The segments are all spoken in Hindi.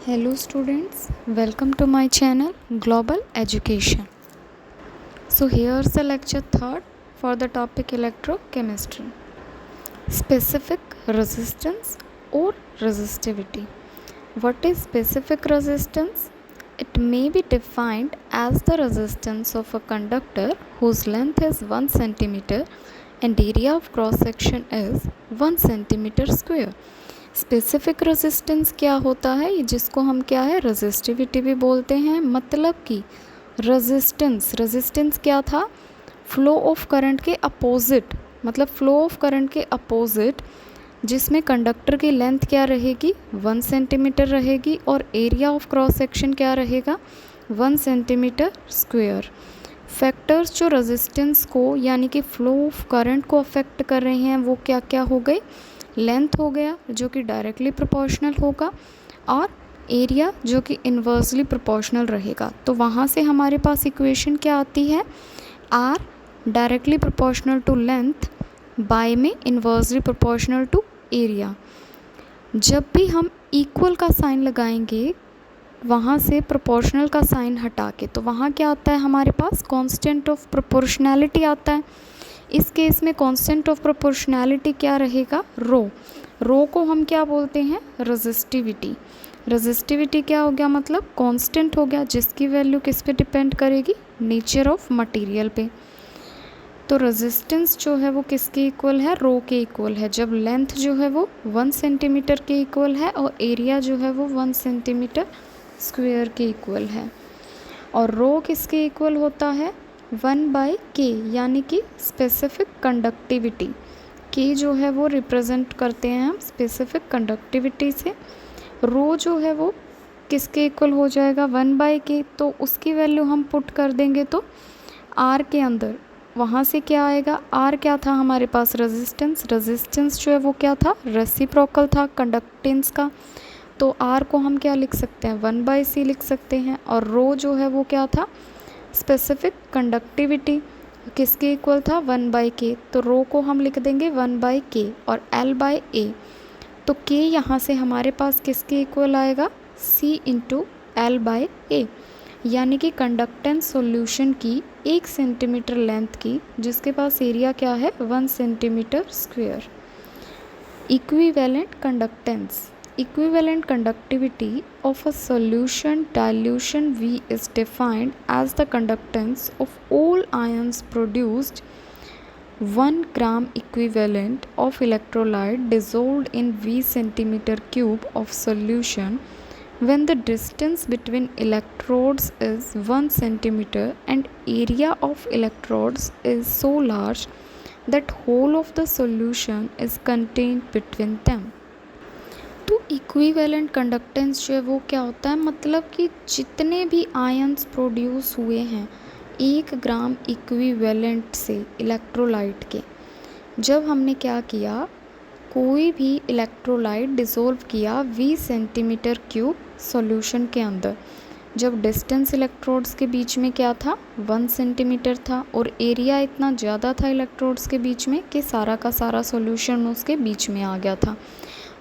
Hello students, welcome to my channel Global Education. So here's the lecture third for the topic electrochemistry. Specific resistance or resistivity. What is specific resistance? It may be defined as the resistance of a conductor whose length is 1 centimeter and area of cross section is 1 centimeter square. Specific resistance क्या होता है, जिसको हम क्या है रेजिस्टिविटी भी बोलते हैं। मतलब कि रेजिस्टेंस क्या था, फ्लो ऑफ करंट के अपोजिट, मतलब फ्लो ऑफ करंट के अपोजिट जिसमें कंडक्टर की लेंथ क्या रहेगी 1 सेंटीमीटर रहेगी और एरिया ऑफ क्रॉस सेक्शन क्या रहेगा 1 सेंटीमीटर स्क्वायर। फैक्टर्स जो रेजिस्टेंस को यानी कि फ्लो ऑफ करंट को अफेक्ट कर रहे हैं वो क्या क्या हो गए, लेंथ हो गया जो कि डायरेक्टली प्रोपोर्शनल होगा और एरिया जो कि इन्वर्सली प्रोपोर्शनल रहेगा। तो वहाँ से हमारे पास इक्वेशन क्या आती है, R directly proportional to length बाय में इन्वर्सली प्रोपोर्शनल टू एरिया। जब भी हम इक्वल का साइन लगाएंगे वहाँ से प्रोपोर्शनल का साइन हटा के, तो वहाँ क्या आता है हमारे पास कांस्टेंट ऑफ प्रोपोर्शनैलिटी आता है। इस केस में कांस्टेंट ऑफ प्रोपोर्शनैलिटी क्या रहेगा, रो को हम क्या बोलते हैं रेजिस्टिविटी। रेजिस्टिविटी क्या हो गया, मतलब कांस्टेंट हो गया जिसकी वैल्यू किस पे डिपेंड करेगी, नेचर ऑफ मटेरियल पे। तो रेजिस्टेंस जो है वो किसके इक्वल है, रो के इक्वल है, जब लेंथ जो है वो 1 सेंटीमीटर के इक्वल है और एरिया जो है वो 1 सेंटीमीटर स्क्वायर के इक्वल है। और रो किसके इक्वल होता है 1/k, यानी कि स्पेसिफिक कंडक्टिविटी। के जो है वो रिप्रेजेंट करते हैं हम स्पेसिफिक कंडक्टिविटी से। रो जो है वो किसके इक्वल हो जाएगा 1/k, तो उसकी वैल्यू हम पुट कर देंगे तो आर के अंदर वहाँ से क्या आएगा, आर क्या था हमारे पास रेजिस्टेंस जो है वो क्या था रेसिप्रोकल था कंडक्टेंस का। तो आर को हम क्या लिख सकते हैं 1/c लिख सकते हैं। और रो जो है वो क्या था स्पेसिफिक कंडक्टिविटी, किसके इक्वल था 1/k, तो रो को हम लिख देंगे 1/k और L/A। तो k यहाँ से हमारे पास किसके इक्वल आएगा C इंटू L/A, यानी कि कंडक्टेंस सॉल्यूशन की 1 सेंटीमीटर लेंथ की जिसके पास एरिया क्या है 1 centimetre square. Equivalent conductance, equivalent conductivity of a solution dilution V is defined as the conductance of all ions produced 1 gram equivalent of electrolyte dissolved in V centimeter cube of solution when the distance between electrodes is 1 centimeter and area of electrodes is so large that whole of the solution is contained between them। तो इक्विवेलेंट कंडक्टेंस जो है वो क्या होता है, मतलब कि जितने भी आयंस प्रोड्यूस हुए हैं 1 ग्राम इक्विवेलेंट से इलेक्ट्रोलाइट के, जब हमने क्या किया कोई भी इलेक्ट्रोलाइट डिसॉल्व किया 20 सेंटीमीटर क्यूब सॉल्यूशन के अंदर, जब डिस्टेंस इलेक्ट्रोड्स के बीच में क्या था 1 सेंटीमीटर था और एरिया इतना ज़्यादा था इलेक्ट्रोड्स के बीच में कि सारा का सारा सॉल्यूशन उसके बीच में आ गया था।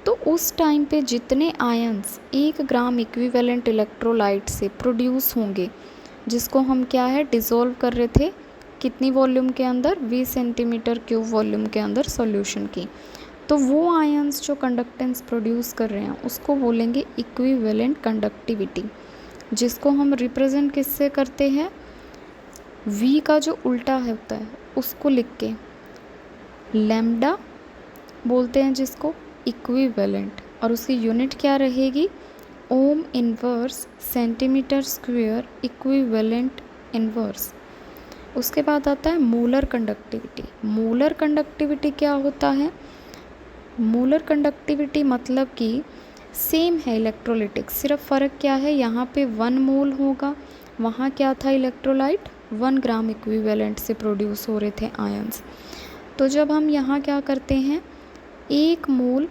तो उस टाइम पे जितने आयंस 1 ग्राम इक्विवेलेंट इलेक्ट्रोलाइट से प्रोड्यूस होंगे, जिसको हम क्या है डिसॉल्व कर रहे थे कितनी वॉल्यूम के अंदर 20 सेंटीमीटर क्यूब वॉल्यूम के अंदर सॉल्यूशन की, तो वो आयंस जो कंडक्टेंस प्रोड्यूस कर रहे हैं उसको बोलेंगे इक्विवेलेंट कंडक्टिविटी, जिसको हम रिप्रेजेंट किससे करते हैं V का जो उल्टा होता है उसको लिख के लैम्डा बोलते हैं जिसको इक्विवेलेंट, और उसकी यूनिट क्या रहेगी ohm inverse centimetre square equivalent inverse. उसके बाद आता है मोलर कंडक्टिविटी। मोलर कंडक्टिविटी क्या होता है, मोलर कंडक्टिविटी मतलब कि सेम है इलेक्ट्रोलिटिक, सिर्फ फ़र्क क्या है यहाँ पे 1 मोल होगा, वहाँ क्या था इलेक्ट्रोलाइट 1 ग्राम इक्विवेलेंट से प्रोड्यूस हो रहे थे आयंस। तो जब हम यहाँ क्या करते हैं 1 मोल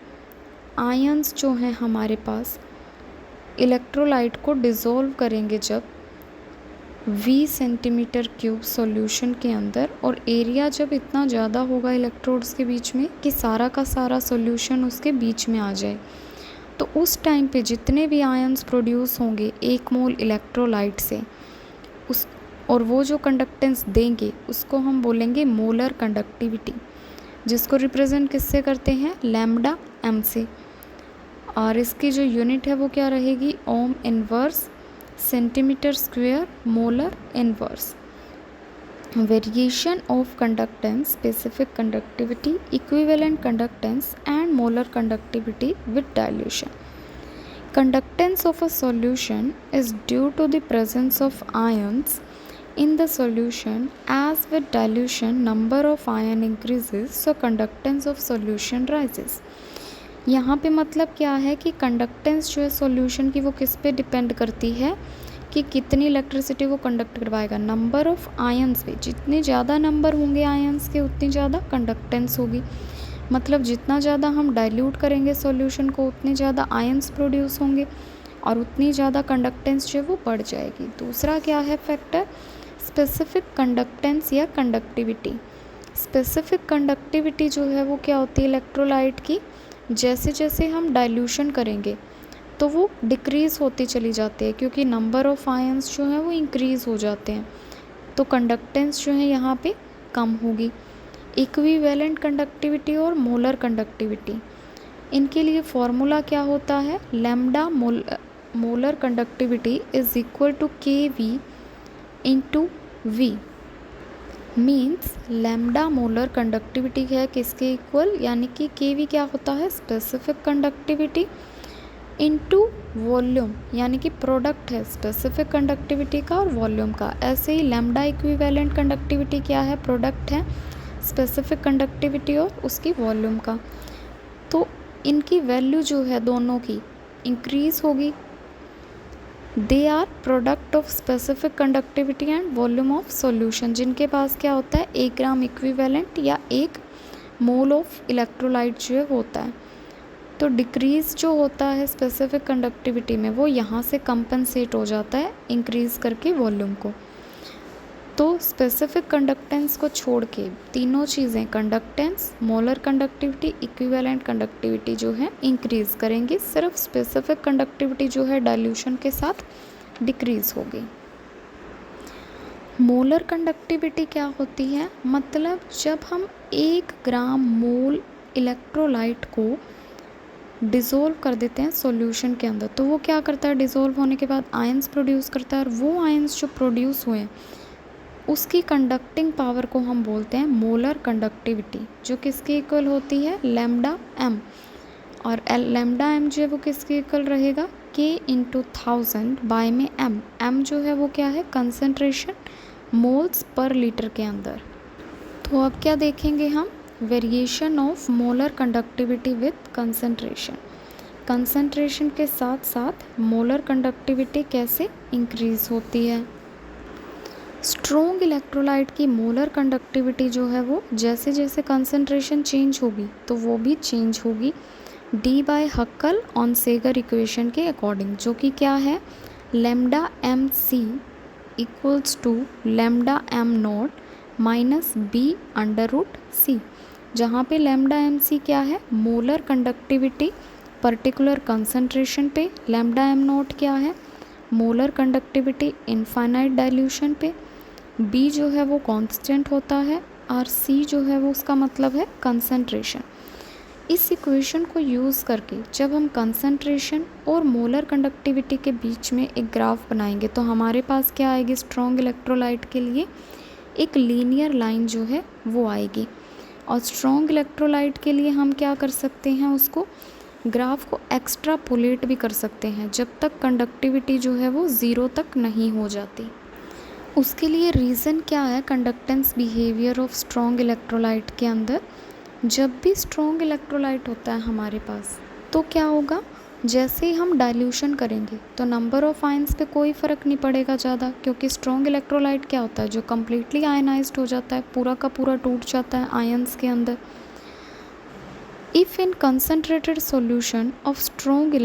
आयंस जो हैं हमारे पास इलेक्ट्रोलाइट को डिसॉल्व करेंगे जब 20 सेंटीमीटर क्यूब सॉल्यूशन के अंदर, और एरिया जब इतना ज़्यादा होगा इलेक्ट्रोड्स के बीच में कि सारा का सारा सॉल्यूशन उसके बीच में आ जाए, तो उस टाइम पे जितने भी आयन्स प्रोड्यूस होंगे 1 मोल इलेक्ट्रोलाइट से, उस और वो जो कंडक्टेंस देंगे उसको हम बोलेंगे मोलर कंडक्टिविटी, जिसको रिप्रेजेंट किससे करते हैं, लैम्डा एम से। और इसकी जो यूनिट है वो क्या रहेगी, ohm inverse centimetre square molar inverse. Variation of conductance, specific conductivity, equivalent conductance and molar conductivity with dilution. Conductance of a solution is due to the presence of ions in the solution. As with dilution, number of ion increases, so conductance of solution rises. यहाँ पे मतलब क्या है कि कंडक्टेंस जो है सॉल्यूशन की वो किस पे डिपेंड करती है कि कितनी इलेक्ट्रिसिटी वो कंडक्ट करवाएगा, नंबर ऑफ आयंस पे। जितने ज़्यादा नंबर होंगे आयंस के उतनी ज़्यादा कंडक्टेंस होगी। मतलब जितना ज़्यादा हम डाइल्यूट करेंगे सॉल्यूशन को उतने ज़्यादा आयंस प्रोड्यूस होंगे और उतनी ज़्यादा कंडक्टेंस जो है वो बढ़ जाएगी। दूसरा क्या है फैक्टर, स्पेसिफिक कंडक्टेंस या कंडक्टिविटी। स्पेसिफिक कंडक्टिविटी जो है वो क्या होती है इलेक्ट्रोलाइट की, जैसे जैसे हम डाइल्यूशन करेंगे तो वो डिक्रीज़ होती चली जाती है क्योंकि नंबर ऑफ आयंस जो है वो इंक्रीज़ हो जाते हैं, तो कंडक्टेंस जो है यहाँ पे कम होगी। इक्विवेलेंट कंडक्टिविटी और मोलर कंडक्टिविटी, इनके लिए फॉर्मूला क्या होता है, lambda molar conductivity is equal to K V into V. Means lambda molar conductivity है किसके इक्वल, यानी कि के वी क्या होता है स्पेसिफिक कंडक्टिविटी इंटू वॉल्यूम, यानी कि प्रोडक्ट है स्पेसिफिक कंडक्टिविटी का और वॉल्यूम का। ऐसे ही लैम्डा इक्विवेलेंट कंडक्टिविटी क्या है, प्रोडक्ट है स्पेसिफिक कंडक्टिविटी और उसकी वॉल्यूम का। तो इनकी वैल्यू जो है दोनों की इंक्रीज़ होगी। They are product of specific conductivity and volume of solution, जिनके पास क्या होता है 1 ग्राम इक्विवेलेंट या 1 मोल ऑफ इलेक्ट्रोलाइट जो है वो होता है। तो डिक्रीज़ जो होता है स्पेसिफिक कंडक्टिविटी में वो यहाँ से कंपनसेट हो जाता है इंक्रीज़ करके वॉल्यूम को। तो स्पेसिफिक कंडक्टेंस को छोड़ के तीनों चीज़ें conductance, molar conductivity, equivalent conductivity जो है इंक्रीज़ करेंगी, सिर्फ स्पेसिफिक कंडक्टिविटी जो है डाइल्यूशन के साथ डिक्रीज़ होगी। मोलर कंडक्टिविटी क्या होती है, मतलब जब हम 1 ग्राम मोल इलेक्ट्रोलाइट को डिज़ोल्व कर देते हैं सॉल्यूशन के अंदर, तो वो क्या करता है डिज़ोल्व होने के बाद आयंस प्रोड्यूस करता है, और वो आयंस जो प्रोड्यूस हुए हैं उसकी कंडक्टिंग पावर को हम बोलते हैं मोलर कंडक्टिविटी, जो किसके इक्वल होती है लैम्डा एम। और लैम्डा एम जो है वो किसके इक्वल रहेगा, के इंटू 1000 बाय में एम। एम जो है वो क्या है कंसंट्रेशन मोल्स पर लीटर के अंदर। तो अब क्या देखेंगे हम, variation of molar conductivity with concentration. Concentration के साथ साथ मोलर कंडक्टिविटी कैसे इंक्रीज़ होती है। स्ट्रॉन्ग इलेक्ट्रोलाइट की मोलर कंडक्टिविटी जो है वो जैसे जैसे कंसंट्रेशन चेंज होगी तो वो भी चेंज होगी Debye Huckel Onsager equation के अकॉर्डिंग, जो कि क्या है lambda M C equals to lambda M naught minus B under root C, जहाँ पे लैम्डा एम सी क्या है मोलर कंडक्टिविटी पर्टिकुलर कंसंट्रेशन पे, लैम्डा एम नॉट क्या है मोलर कंडक्टिविटी इनफाइनाइट डाइल्यूशन पे, बी जो है वो कांस्टेंट होता है और सी जो है वो उसका मतलब है कंसंट्रेशन। इस इक्वेशन को यूज़ करके जब हम कंसंट्रेशन और मोलर कंडक्टिविटी के बीच में एक ग्राफ बनाएंगे तो हमारे पास क्या आएगी, स्ट्रॉन्ग इलेक्ट्रोलाइट के लिए एक लीनियर लाइन जो है वो आएगी, और स्ट्रॉन्ग इलेक्ट्रोलाइट के लिए हम क्या कर सकते हैं, उसको ग्राफ को एक्स्ट्रापोलेट भी कर सकते हैं जब तक कंडक्टिविटी जो है वो 0 तक नहीं हो जाती। उसके लिए रीज़न क्या है, conductance behaviour of strong electrolyte के अंदर जब भी स्ट्रॉन्ग इलेक्ट्रोलाइट होता है हमारे पास तो क्या होगा, जैसे ही हम डाइल्यूशन करेंगे तो नंबर ऑफ आयंस पे कोई फ़र्क नहीं पड़ेगा ज़्यादा, क्योंकि स्ट्रॉन्ग इलेक्ट्रोलाइट क्या होता है जो कम्प्लीटली आयनाइज्ड हो जाता है, पूरा का पूरा टूट जाता है आयंस के अंदर। If in concentrated solution of strong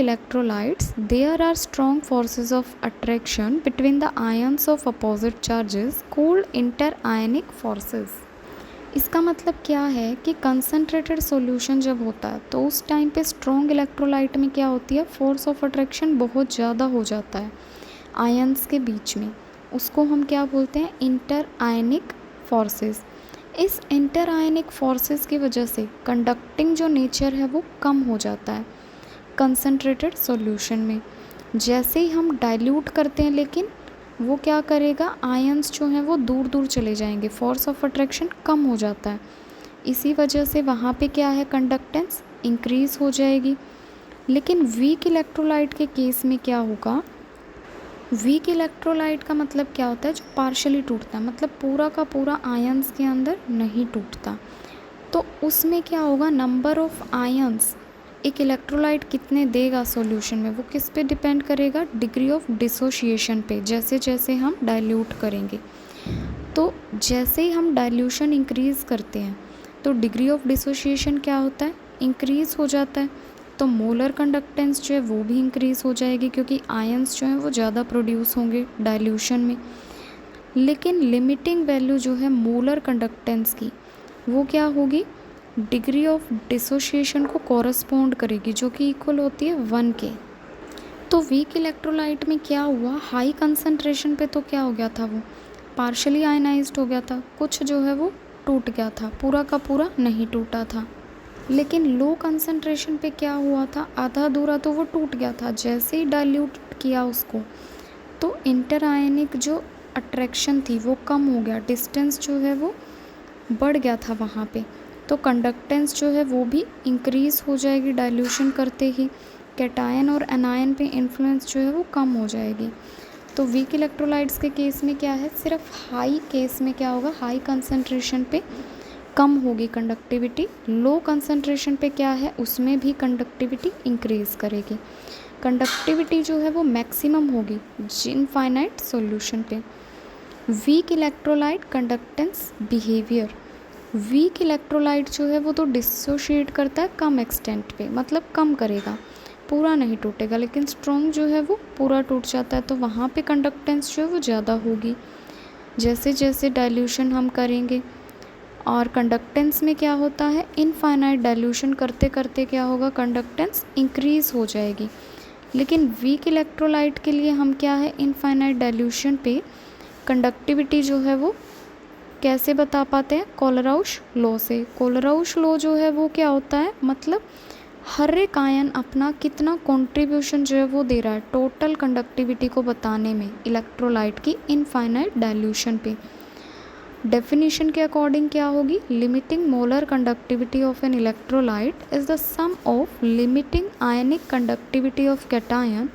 electrolytes there are strong forces of attraction between the ions of opposite charges called interionic forces. इसका मतलब क्या है कि कंसनट्रेटेड सॉल्यूशन जब होता है तो उस टाइम पे स्ट्रॉन्ग इलेक्ट्रोलाइट में क्या होती है, फोर्स ऑफ अट्रैक्शन बहुत ज़्यादा हो जाता है आयंस के बीच में। उसको हम क्या बोलते हैं, इंटर आयनिक फोर्सेस। इस इंटर आयनिक फोर्सेस की वजह से कंडक्टिंग जो नेचर है वो कम हो जाता है कंसनट्रेटेड सॉल्यूशन में। जैसे ही हम डाइल्यूट करते हैं लेकिन वो क्या करेगा, आयंस जो हैं वो दूर दूर चले जाएंगे, फोर्स ऑफ अट्रैक्शन कम हो जाता है। इसी वजह से वहाँ पे क्या है, कंडक्टेंस इंक्रीज़ हो जाएगी। लेकिन वीक इलेक्ट्रोलाइट के केस में क्या होगा, वीक इलेक्ट्रोलाइट का मतलब क्या होता है, जो पार्शली टूटता है, मतलब पूरा का पूरा आयंस के अंदर नहीं टूटता। तो उसमें क्या होगा, नंबर ऑफ आयंस एक इलेक्ट्रोलाइट कितने देगा सॉल्यूशन में, वो किस पे डिपेंड करेगा, डिग्री ऑफ डिसोशिएशन पे, जैसे जैसे हम डाइल्यूट करेंगे। तो जैसे ही हम डाइल्यूशन इंक्रीज़ करते हैं तो डिग्री ऑफ डिसोशिएशन क्या होता है, इंक्रीज़ हो जाता है। तो मोलर कंडक्टेंस जो है वो भी इंक्रीज़ हो जाएगी, क्योंकि आयंस जो हैं वो ज़्यादा प्रोड्यूस होंगे डाइल्यूशन में। लेकिन लिमिटिंग वैल्यू जो है मोलर कंडक्टेंस की, वो क्या होगी, डिग्री ऑफ डिसोशिएशन को कॉरस्पॉन्ड करेगी, जो कि इक्वल होती है 1 के। तो वीक इलेक्ट्रोलाइट में क्या हुआ, हाई कंसंट्रेशन पे तो क्या हो गया था, वो पार्शली आयनाइज्ड हो गया था, कुछ जो है वो टूट गया था, पूरा का पूरा नहीं टूटा था। लेकिन लो कंसंट्रेशन पे क्या हुआ था, आधा अधूरा तो वो टूट गया था। जैसे ही डाइल्यूट किया उसको तो इंटर आयनिक जो अट्रैक्शन थी वो कम हो गया, डिस्टेंस जो है वो बढ़ गया था वहाँ पे। तो कंडक्टेंस जो है वो भी इंक्रीज़ हो जाएगी डाइल्यूशन करते ही, कैटायन और एनायन पे इन्फ्लुएंस जो है वो कम हो जाएगी। तो वीक इलेक्ट्रोलाइट्स के केस में क्या है, सिर्फ हाई केस में क्या होगा, हाई कंसंट्रेशन पे कम होगी कंडक्टिविटी, लो कंसंट्रेशन पे क्या है, उसमें भी कंडक्टिविटी इंक्रीज़ करेगी। कंडक्टिविटी जो है वो मैक्सिमम होगी इनफाइनाइट सॉल्यूशन पे। Weak electrolyte conductance behaviour, weak electrolyte जो है वो तो डिसोशिएट करता है कम एक्सटेंट पे, मतलब कम करेगा, पूरा नहीं टूटेगा। लेकिन स्ट्रॉन्ग जो है वो पूरा टूट जाता है, तो वहाँ पे कंडक्टेंस जो है वो ज़्यादा होगी जैसे जैसे डाइल्यूशन हम करेंगे। और कंडक्टेंस में क्या होता है, इनफाइनाइट डाइल्यूशन करते करते क्या होगा, कंडक्टेंस इंक्रीज़ हो जाएगी। लेकिन वीक इलेक्ट्रोलाइट के लिए हम क्या है, इनफाइनाइट डाइल्यूशन पे कंडक्टिविटी जो है वो कैसे बता पाते हैं, कोलराउश लॉ से। कोलराउश लॉ जो है वो क्या होता है, मतलब हर एक आयन अपना कितना कंट्रीब्यूशन जो है वो दे रहा है टोटल कंडक्टिविटी को बताने में इलेक्ट्रोलाइट की इनफाइनाइट डाइल्यूशन पे। डेफिनेशन के अकॉर्डिंग क्या होगी, limiting molar conductivity of an electrolyte is the sum of limiting ionic conductivity of cation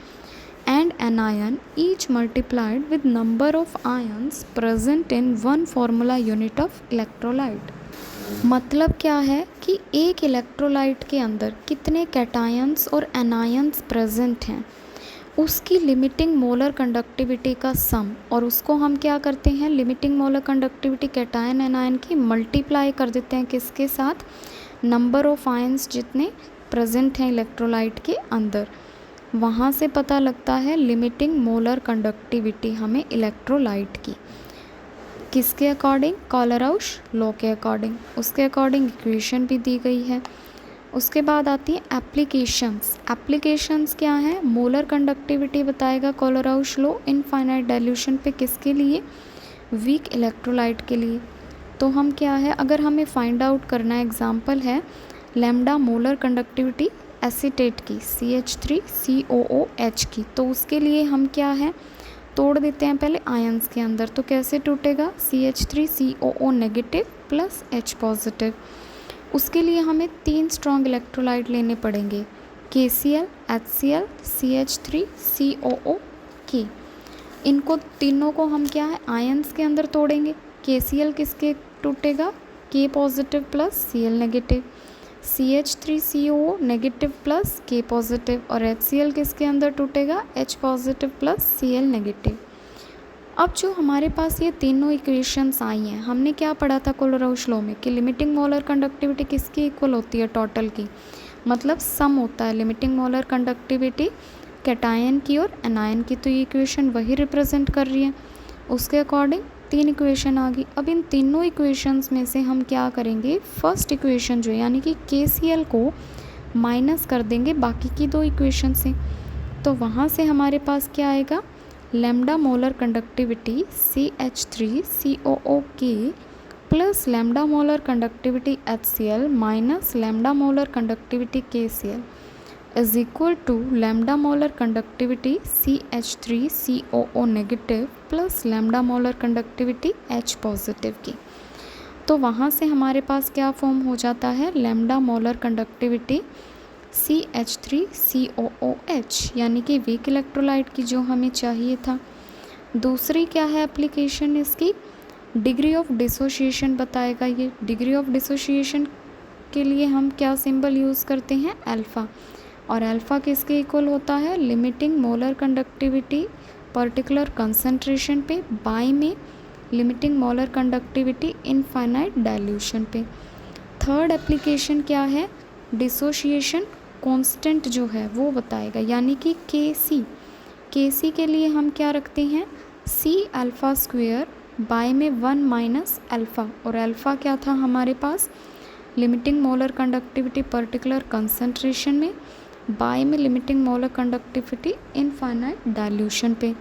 and anion each multiplied with number of ions present in one formula unit of electrolyte। मतलब क्या है कि एक इलेक्ट्रोलाइट के अंदर कितने कैटायंस और एनायंस प्रेजेंट हैं, उसकी लिमिटिंग मोलर कंडक्टिविटी का सम, और उसको हम क्या करते हैं, limiting molar conductivity cation anion की मल्टीप्लाई कर देते हैं किसके साथ, नंबर ऑफ आयंस जितने प्रेजेंट हैं इलेक्ट्रोलाइट के अंदर। वहाँ से पता लगता है लिमिटिंग मोलर कंडक्टिविटी हमें इलेक्ट्रोलाइट की, किसके अकॉर्डिंग, कोलराउश लॉ के अकॉर्डिंग। उसके अकॉर्डिंग इक्वेशन भी दी गई है। उसके बाद आती है एप्लीकेशंस। एप्लीकेशंस क्या है, मोलर कंडक्टिविटी बताएगा कोलराउश लॉ इनफाइनाइट डाइल्यूशन पे, किसके लिए, वीक इलेक्ट्रोलाइट के लिए। तो हम क्या है, अगर हमें फाइंड आउट करना है, एग्जांपल है लैम्डा मोलर कंडक्टिविटी एसीटेट की CH3COOH की, तो उसके लिए हम क्या है, तोड़ देते हैं पहले आयंस के अंदर। तो कैसे टूटेगा, CH3COO negative plus H positive. उसके लिए हमें 3 स्ट्रॉन्ग इलेक्ट्रोलाइट लेने पड़ेंगे, KCl, HCl, CH3COOK। इनको तीनों को हम क्या है, आयंस के अंदर तोड़ेंगे। KCl किसके टूटेगा, K positive plus Cl negative, CH3COO negative plus K positive, और HCl किसके अंदर टूटेगा, H positive plus Cl negative. अब जो हमारे पास ये तीनों इक्वेशंस आई हैं, हमने क्या पढ़ा था कोलराउश लॉ में कि लिमिटिंग मोलर कंडक्टिविटी किसकी इक्वल होती है, टोटल की, मतलब सम होता है लिमिटिंग मोलर कंडक्टिविटी कैटायन की और एनायन की। तो ये इक्वेशन वही रिप्रेजेंट कर रही है। उसके अकॉर्डिंग 3 इक्वेशन आ गई। अब इन तीनों इक्वेशंस में से हम क्या करेंगे, फर्स्ट इक्वेशन जो है यानी कि KCl को माइनस कर देंगे बाकी की 2 इक्वेशन से। तो वहाँ से हमारे पास क्या आएगा, lambda molar conductivity CH3COOK plus lambda molar conductivity HCl minus lambda molar conductivity KCl is equal to lambda molar conductivity CH3COO negative plus lambda molar conductivity H positive की। तो वहाँ से हमारे पास क्या फॉर्म हो जाता है, लैम्डा मोलर कंडक्टिविटी CH3COOH यानी कि वीक इलेक्ट्रोलाइट की जो हमें चाहिए था। दूसरी क्या है एप्लीकेशन इसकी, डिग्री ऑफ डिसोसिएशन बताएगा ये। डिग्री ऑफ डिसोसिएशन के लिए हम क्या सिंबल यूज़ करते हैं, अल्फ़ा, और अल्फ़ा किसके इक्वल होता है, limiting molar conductivity particular concentration पे बाय में limiting molar conductivity infinite dilution पे। थर्ड एप्लीकेशन क्या है, डिसोसिएशन कांस्टेंट जो है वो बताएगा यानी कि KC के लिए हम क्या रखते हैं, C अल्फ़ा स्क्वेयर बाय में 1 माइनस अल्फ़ा, और अल्फ़ा क्या था हमारे पास, limiting molar conductivity particular concentration में बाय में limiting molar conductivity infinite dilution पे,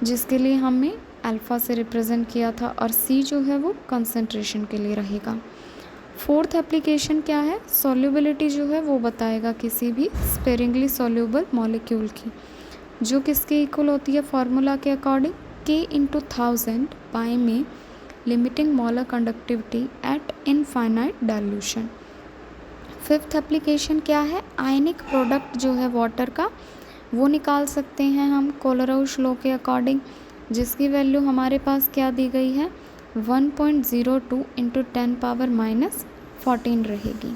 जिसके लिए हमने अल्फ़ा से रिप्रेजेंट किया था, और C जो है वो कंसंट्रेशन के लिए रहेगा। फोर्थ एप्लीकेशन क्या है, सॉल्युबिलिटी जो है वो बताएगा किसी भी स्पेरिंगली सॉल्यूबल मॉलिक्यूल की, जो किसके इक्वल होती है फार्मूला के अकॉर्डिंग, K × 1000 बाय में limiting molar conductivity eight infinite dilution. Fifth application क्या है, आयनिक प्रोडक्ट जो है वाटर का वो निकाल सकते हैं हम कोलराउश लॉ के अकॉर्डिंग, जिसकी वैल्यू हमारे पास क्या दी गई है, 1.02 × 10⁻⁻14 रहेगी।